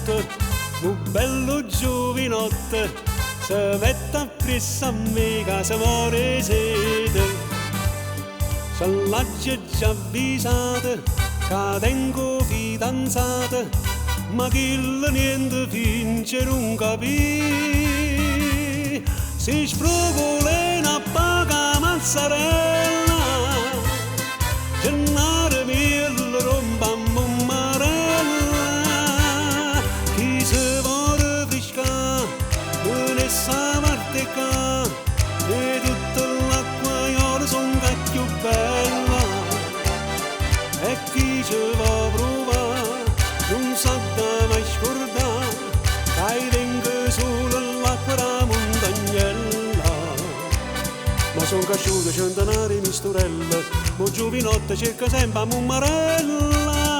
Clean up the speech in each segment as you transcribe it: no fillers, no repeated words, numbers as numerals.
giovanotto, un bello giovinotto, se mette appresso a me che se muore sete. Se l'hai già avvisata che tengo fidanzata, ma chi niente finge non capì. Si sfrugolena a paga mazzarella, gennare miele rompa marella. Chi se vuole frisca non è sa parte ca, e tutta l'acqua io son cacchio bella. E chi ci va provare non sa da mai scordare, che venga solo l'acqua da montagnella. Ma son cresciuto centenari misturella, mo giovinotto cerca sempre a mummarella.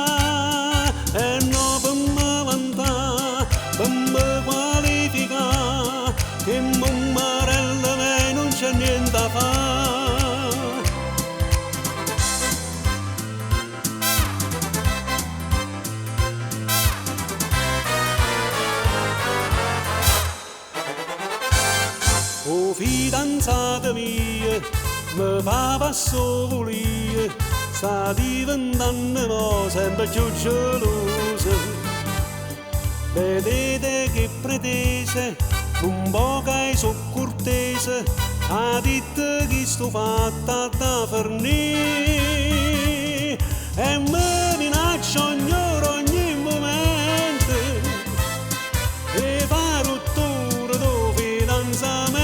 E no per me vantà, per me qualificà, che mummarella me non c'è niente da fare. Oh fidanzata mia, mi fa passo volia, sta diventando sempre più gelosa. Vedete che pretese, un po' che so cortese, ha detto che sto fatta da fornire. E mi minaccia ogni momento, e fa rottura do fidanzamento.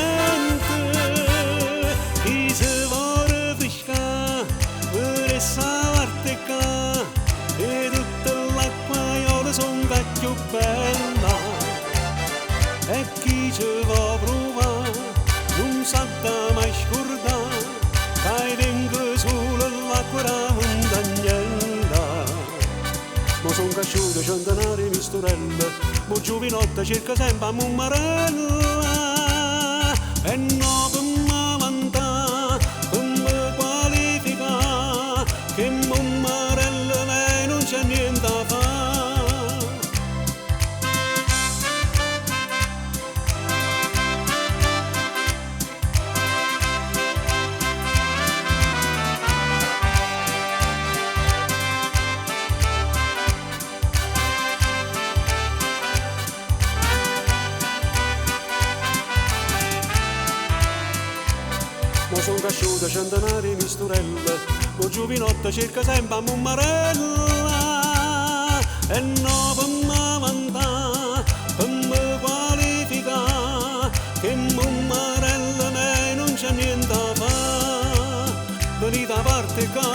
E tutta l'acqua io son cacchio bella. E chi ci va provare non sa da mai scordare, che venga solo l'acqua da montagnella. Ma son cresciuto centenari misturella, mo giovinotto cerca sempre a mummarella. E no per me vantà, per me qualificà, che mummarella me non c'è niente da fare. Ma son cresciuto centenari misturella, mo giovinotto cerca sempre a mummarella. E no per me vantà, per me qualificà, che mummarella me non c'è niente da fare. Venite a parte qua,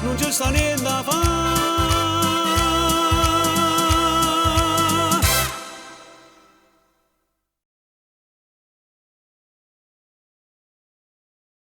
non c'è sta niente da fare.